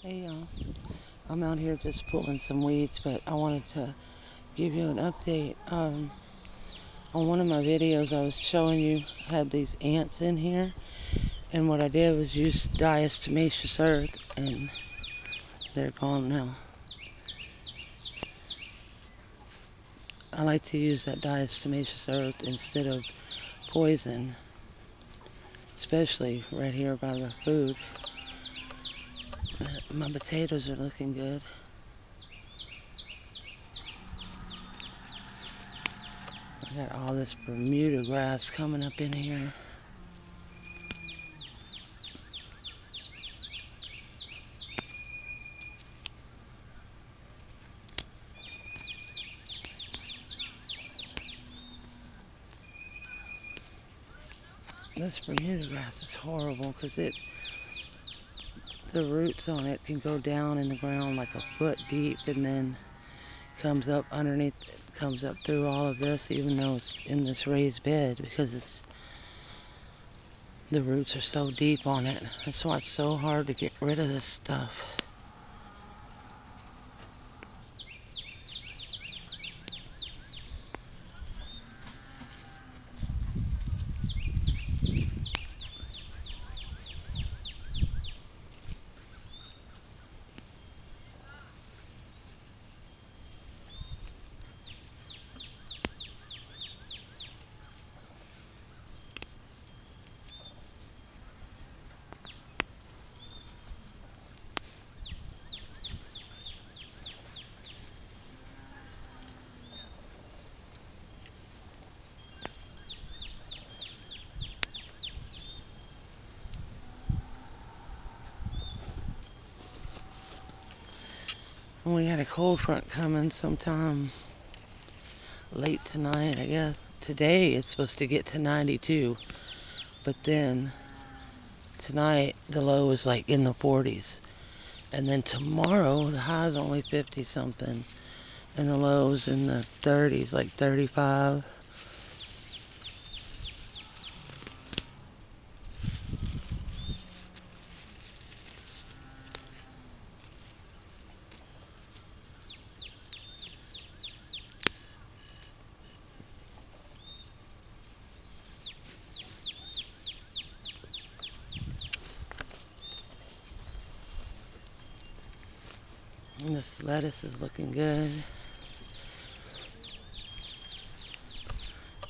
Hey y'all, I'm out here just pulling some weeds, but I wanted to give you an update. On one of my videos I was showing you had these ants in here, and what I did was use diatomaceous earth, and they're gone now. I like to use that diatomaceous earth instead of poison, especially right here by the food. My potatoes are looking good. I got all this Bermuda grass coming up in here. This Bermuda grass is horrible because the roots on it can go down in the ground like a foot deep and then comes up underneath, comes up through all of this, even though it's in this raised bed, because the roots are so deep on it. That's why it's so hard to get rid of this stuff. And we had a cold front coming sometime late tonight, I guess. Today it's supposed to get to 92, but then tonight the low is like in the 40s. And then tomorrow the high is only 50 something, and the lows in the 30s, like 35. And this lettuce is looking good,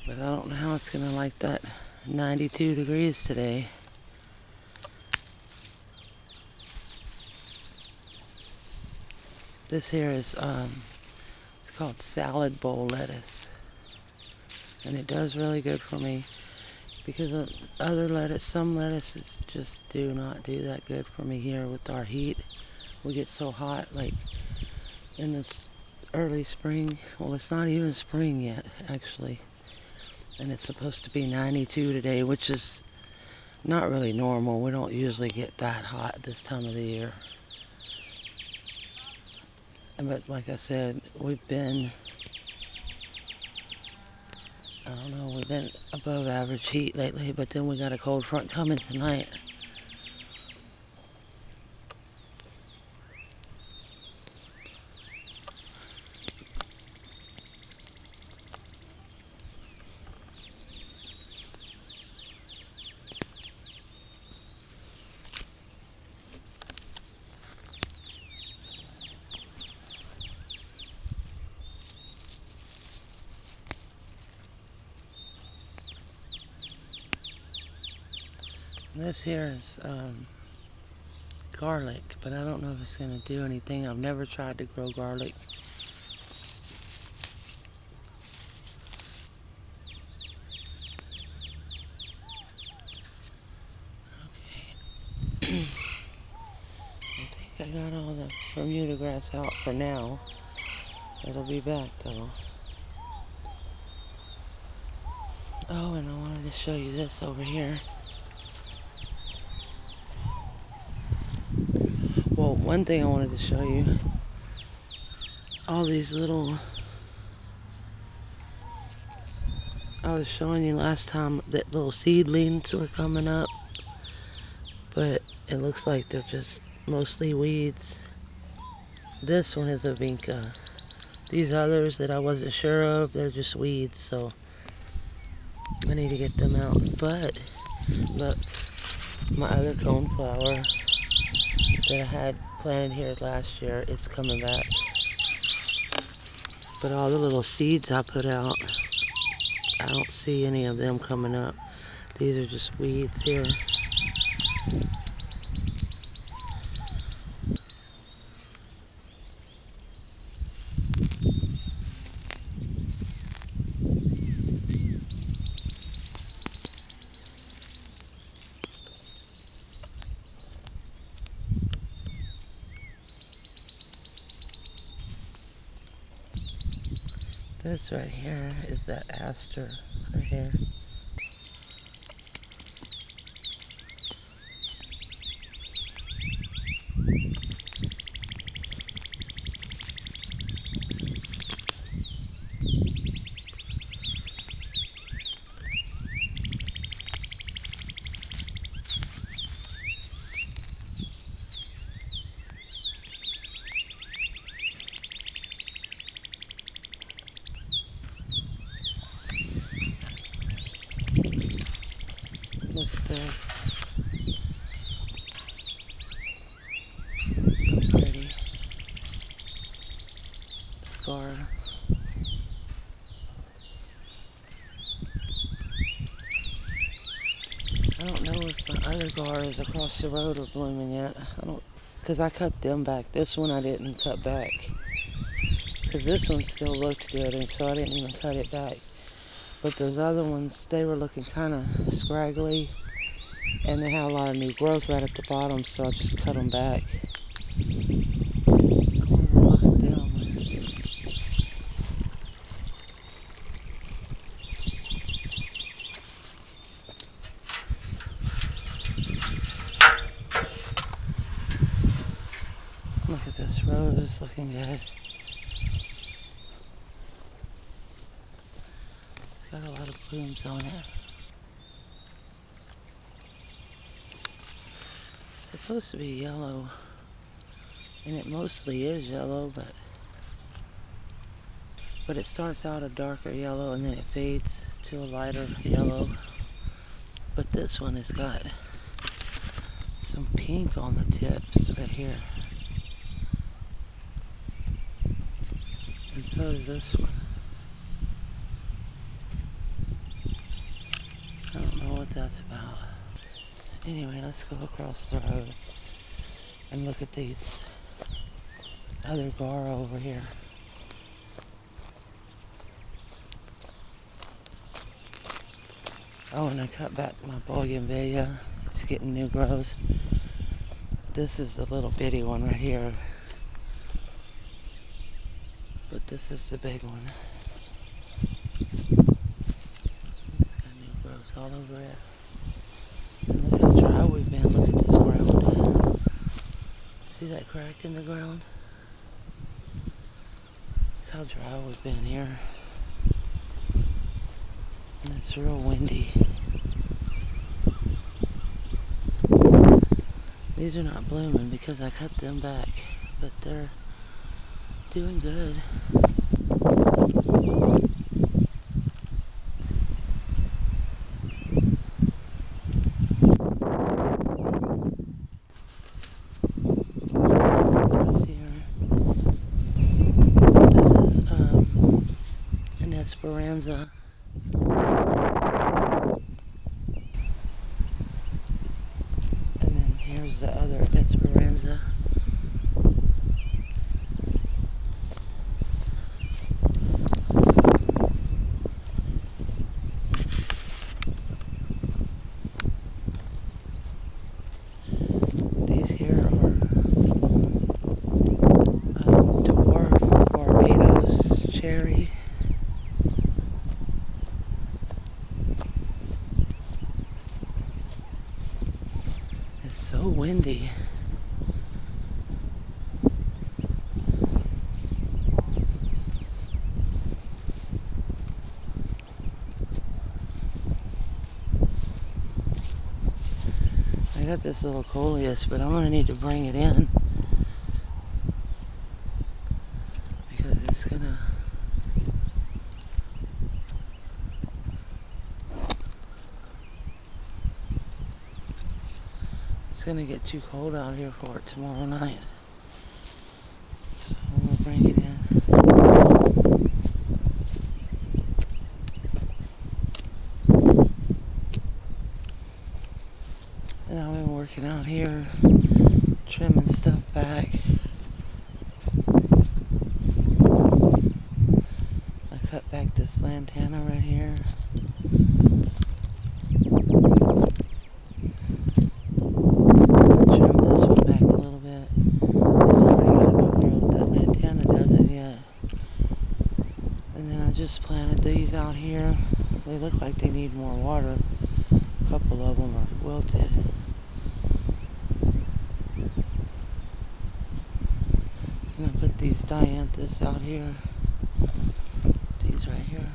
but I don't know how it's gonna like that 92 degrees today. This here is it's called salad bowl lettuce, and it does really good for me, because other lettuce, some lettuces just do not do that good for me here with our heat. We get so hot, like in this early spring. Well, it's not even spring yet, actually, and it's supposed to be 92 today, which is not really normal. We don't usually get that hot this time of the year. But like I said, we've been above average heat lately, but then we got a cold front coming tonight. This here is garlic, but I don't know if it's going to do anything. I've never tried to grow garlic. Okay. I think I got all the Bermuda grass out for now. It'll be back though. Oh, and I wanted to show you this over here. Well, one thing I wanted to show you, all these little, I was showing you last time that little seedlings were coming up, but it looks like they're just mostly weeds. This one is a vinca. These others that I wasn't sure of, they're just weeds, so I need to get them out. But look, my other coneflower that I had planted here last year, it's coming back. But all the little seeds I put out, I don't see any of them coming up. These are just weeds here. This right here is that aster right here. Look at this. So pretty. Scar. I don't know if my other gars across the road are blooming yet. Because I cut them back. This one I didn't cut back. Because this one still looked good, and so I didn't even cut it back. But those other ones, they were looking kind of scraggly, and they had a lot of new growth right at the bottom, so I just cut them back. I want to look at them. Look at this rose, looking good. It's got a lot of blooms on it. It's supposed to be yellow, and it mostly is yellow, but it starts out a darker yellow and then it fades to a lighter yellow. But this one has got some pink on the tips right here. And so does this one. I don't know what that's about. Anyway, let's go across the road and look at these other gar over here. Oh, and I cut back my bougainvillea. It's getting new growth. This is the little bitty one right here. But this is the big one. It's got new growth all over it. And look how dry we've been. Look at this ground. See that crack in the ground? That's how dry we've been here. And it's real windy. These are not blooming because I cut them back, but they're doing good. This here, this is an Esperanza. And then here's the other Esperanza. These here are dwarf Barbados cherry. It's so windy. I got this little coleus, but I'm gonna need to bring it in because it's gonna get too cold out here for it tomorrow night. So I'm gonna bring it in. And I've been working out here, trimming stuff back. I cut back this lantana right here. Trim this one back a little bit. It's already got no growth. That lantana doesn't yet. And then I just planted these out here. They look like they need more water. A couple of them are wilted. I'm gonna put these dianthus out here. These right here.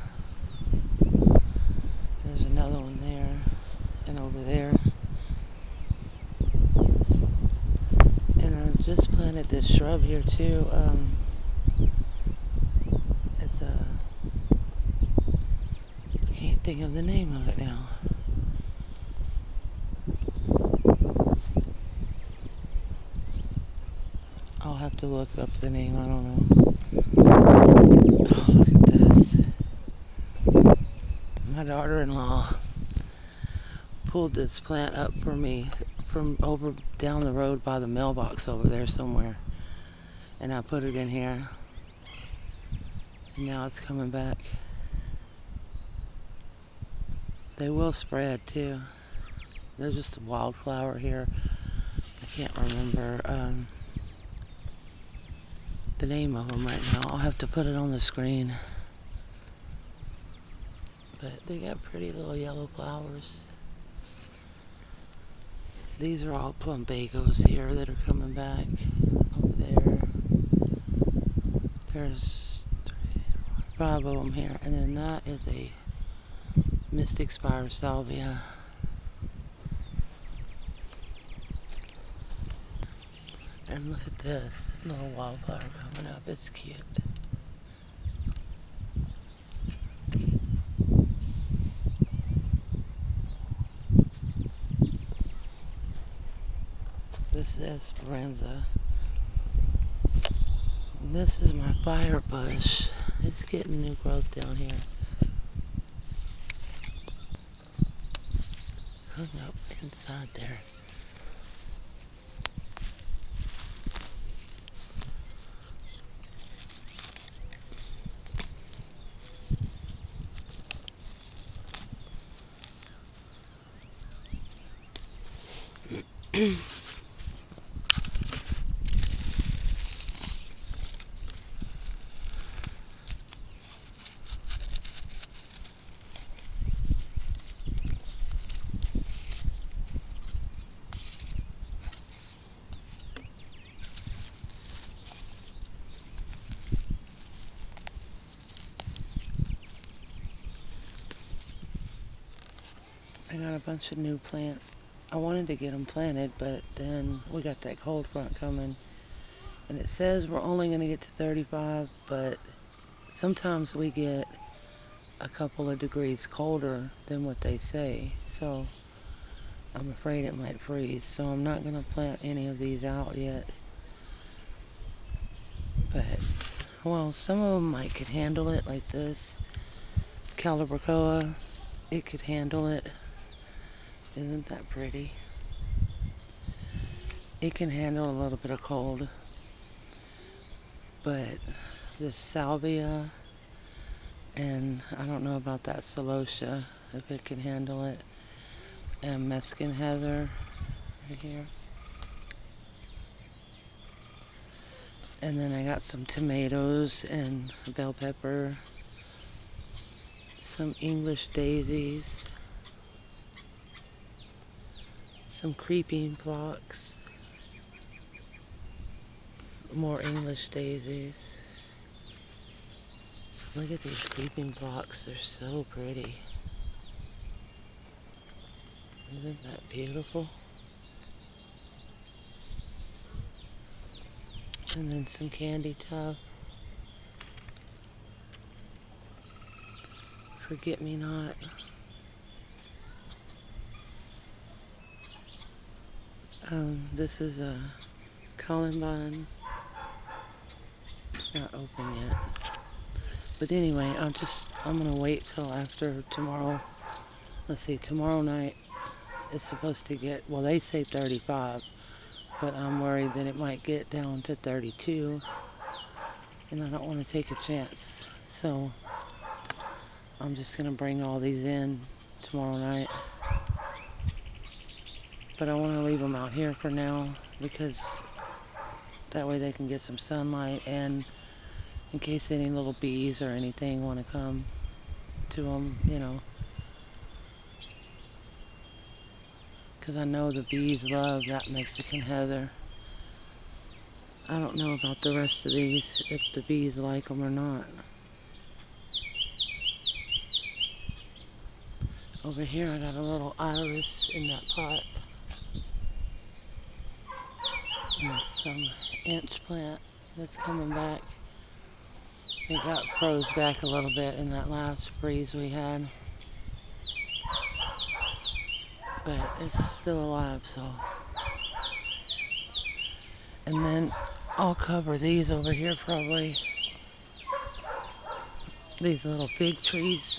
There's another one there and over there. And I just planted this shrub here too. It's I can't think of the name of it now. I'll have to look up the name, I don't know. Oh, look at this. My daughter-in-law pulled this plant up for me from over down the road by the mailbox over there somewhere. And I put it in here. And now it's coming back. They will spread too. There's just a wildflower here. I can't remember the name of them right now. I'll have to put it on the screen. But they got pretty little yellow flowers. These are all plumbagos here that are coming back. Over there. There's 5 of them here. And then that is a Mystic Spire Salvia. And look at this little wildflower coming up. It's cute. This is Esperanza. And this is my fire bush. It's getting new growth down here. Hung up inside there. I got a bunch of new plants. I wanted to get them planted, but then we got that cold front coming. And it says we're only going to get to 35, but sometimes we get a couple of degrees colder than what they say. So I'm afraid it might freeze. So I'm not going to plant any of these out yet. But, well, some of them might could handle it, like this. Calibrachoa, it could handle it. Isn't that pretty? It can handle a little bit of cold. But this salvia, and I don't know about that celosia, if it can handle it. And mesquite heather right here. And then I got some tomatoes and bell pepper. Some English daisies. Some creeping phlox. More English daisies. Look at these creeping phlox. They're so pretty. Isn't that beautiful? And then some candy tuft. Forget me not. This is a columbine. It's not open yet. But anyway, I'm gonna wait till after tomorrow. Let's see, tomorrow night it's supposed to get, well, they say 35, but I'm worried that it might get down to 32, and I don't want to take a chance. So I'm just gonna bring all these in tomorrow night. But I want to leave them out here for now because that way they can get some sunlight, and in case any little bees or anything want to come to them, you know. Because I know the bees love that Mexican heather. I don't know about the rest of these, if the bees like them or not. Over here I got a little iris in that pot. And some inch plant that's coming back. It got froze back a little bit in that last freeze we had. But it's still alive, so. And then I'll cover these over here probably. These little fig trees.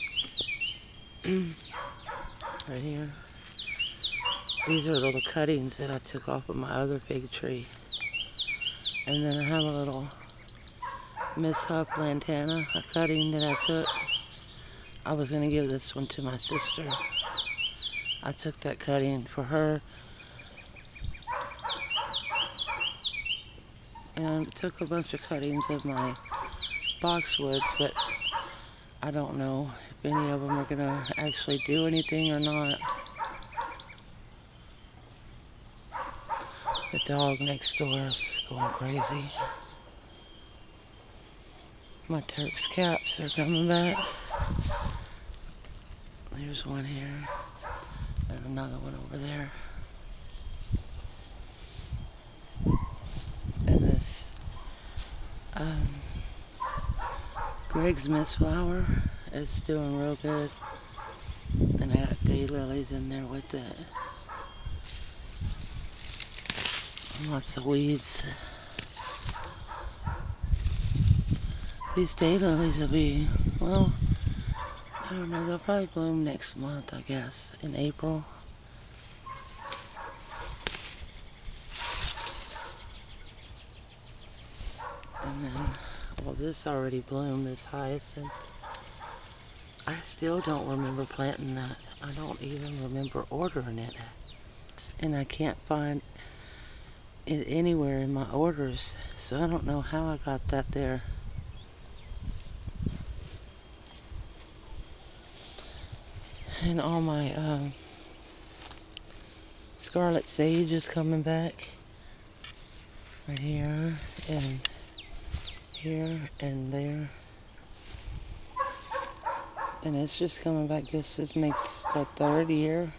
Right here. These are little cuttings that I took off of my other fig tree. And then I have a little Miss Huff lantana, a cutting that I took. I was going to give this one to my sister. I took that cutting for her. And I took a bunch of cuttings of my boxwoods, but I don't know if any of them are going to actually do anything or not. The dog next door is going crazy. My Turk's caps are coming back. There's one here and another one over there. And this Greg's Miss Flower is doing real good. And I got daylilies in there with it. Lots of weeds. These daylilies will be, well, I don't know, they'll probably bloom next month, I guess, in April. And then, well, this already bloomed, this hyacinth. I still don't remember planting that. I don't even remember ordering it. And I can't find it anywhere in my orders, so I don't know how I got that there. And all my scarlet sage is coming back. Right here and there. And it's just coming back. This makes the 3rd year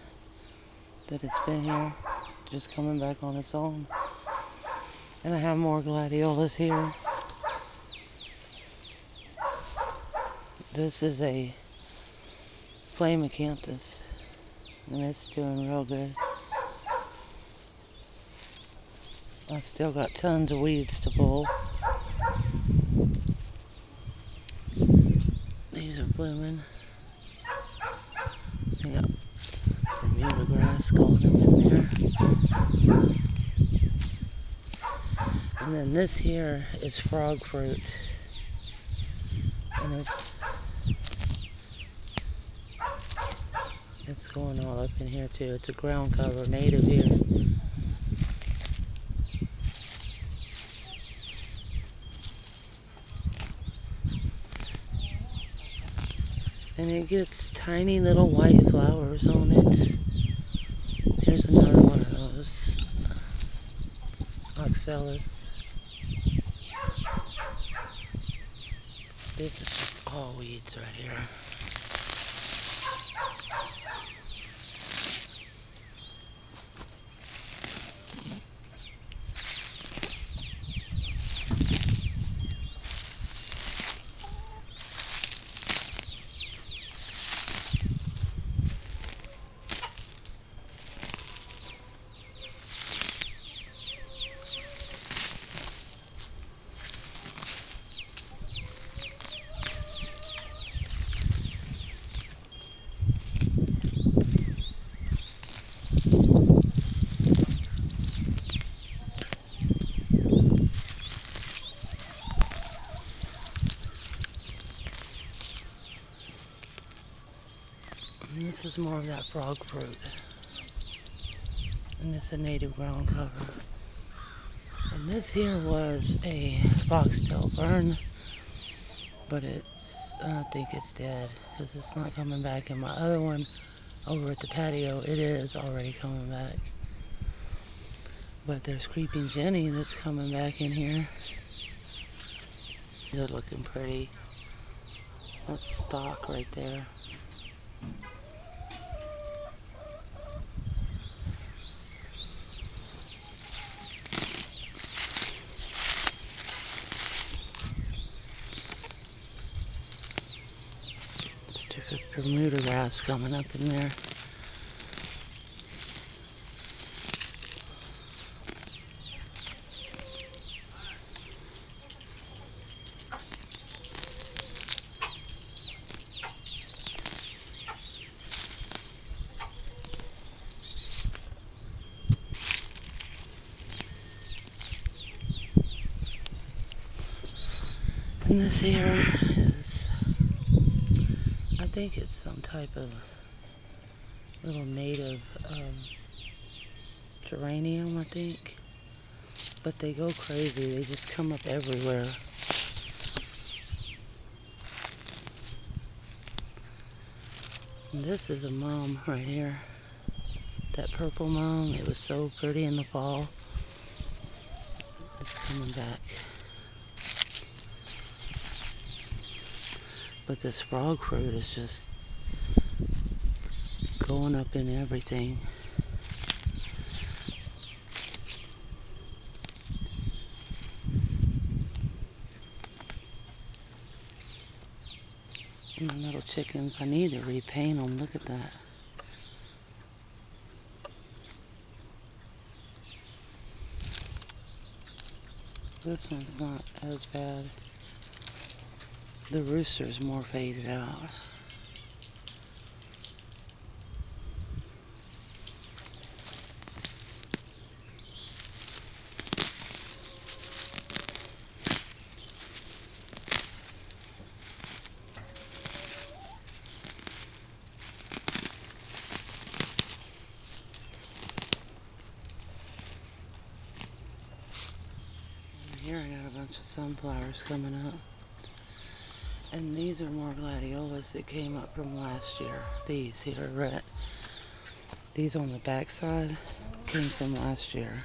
that it's been here. Just coming back on its own. And I have more gladiolas here. This is a flame acanthus, and it's doing real good. I've still got tons of weeds to pull. These are blooming. I got Bermuda grass going up in there. And then this here is frog fruit. And it's going all up in here too. It's a ground cover, native here. And it gets tiny little white flowers on it. Here's another one of those. Oxalis. This is just all weeds right here. this is more of that frog fruit. And it's a native ground cover. And this here was a foxtail fern, but I think it's dead because it's not coming back. And my other one over at the patio, it is already coming back. But there's creeping Jenny that's coming back in here. These are looking pretty. That's stock right there. Stupid Bermuda grass coming up in there. And this here is, I think it's some type of little native geranium, I think. But they go crazy. They just come up everywhere. And this is a mum right here. That purple mum, it was so pretty in the fall. It's coming back. But this frog fruit is just going up in everything. And the little chickens, I need to repaint them. Look at that. This one's not as bad. The rooster's more faded out. Here I got a bunch of sunflowers coming up. And these are more gladiolas that came up from last year. These here are red. These on the back side came from last year.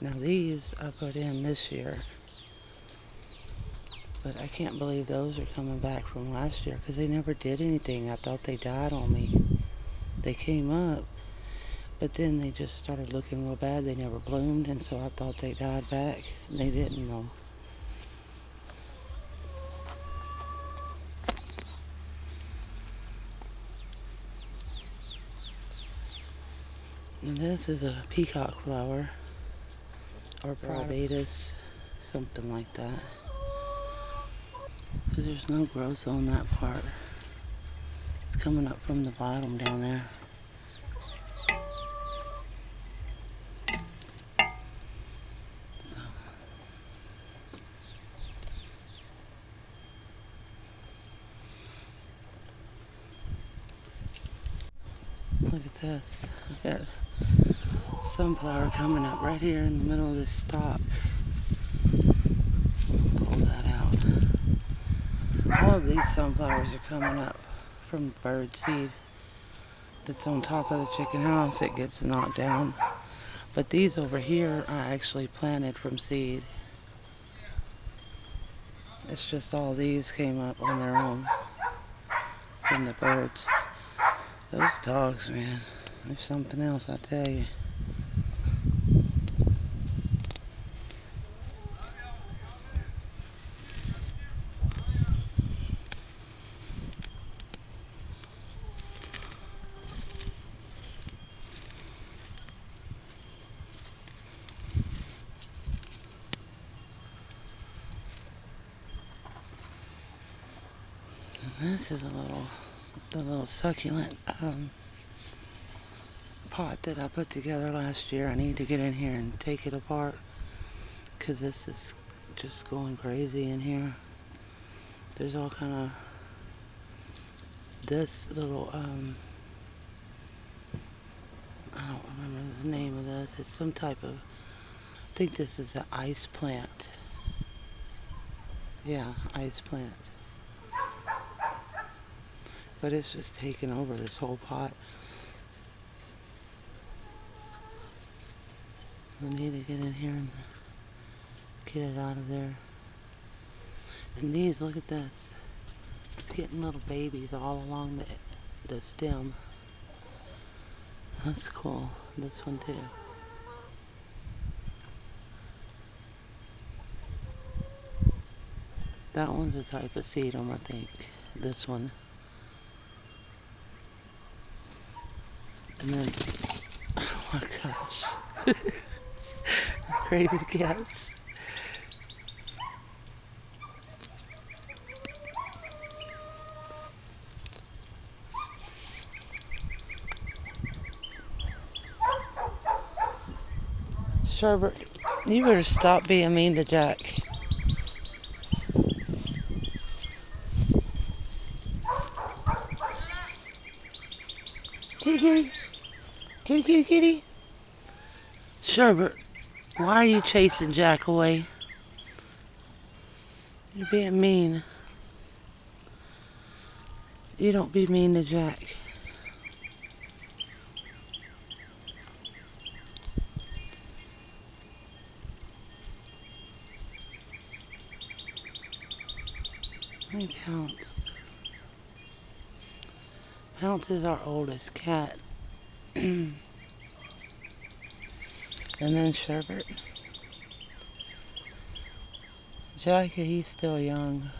Now these I put in this year. But I can't believe those are coming back from last year because they never did anything. I thought they died on me. They came up, but then they just started looking real bad. They never bloomed, and so I thought they died back. And they didn't though. And this is a peacock flower, or Barbados, something like that. So there's no growth on that part. It's coming up from the bottom down there. Look at this. I got sunflower coming up right here in the middle of this stalk. Pull that out. All of these sunflowers are coming up from bird seed that's on top of the chicken house. It gets knocked down. But these over here I actually planted from seed. It's just all these came up on their own from the birds. Those dogs, man, they're something else, I tell you. This is the little succulent pot that I put together last year. I need to get in here and take it apart because this is just going crazy in here. There's all kind of this little I don't remember the name of this. It's some type of, I think this is an ice plant. Yeah, ice plant. But it's just taking over this whole pot. We need to get in here and get it out of there. And these, look at this. It's getting little babies all along the stem. That's cool. This one too. That one's a type of sedum, I think. This one. And then, oh my gosh. Crazy cats. Sherbert, you better stop being mean to Jack. Kitty, kitty. Kitty, kitty, kitty. Sherbert, why are you chasing Jack away? You're being mean. You don't be mean to Jack. Hey, Pounce. Pounce is our oldest cat. And then Sherbert. Jack, he's still young.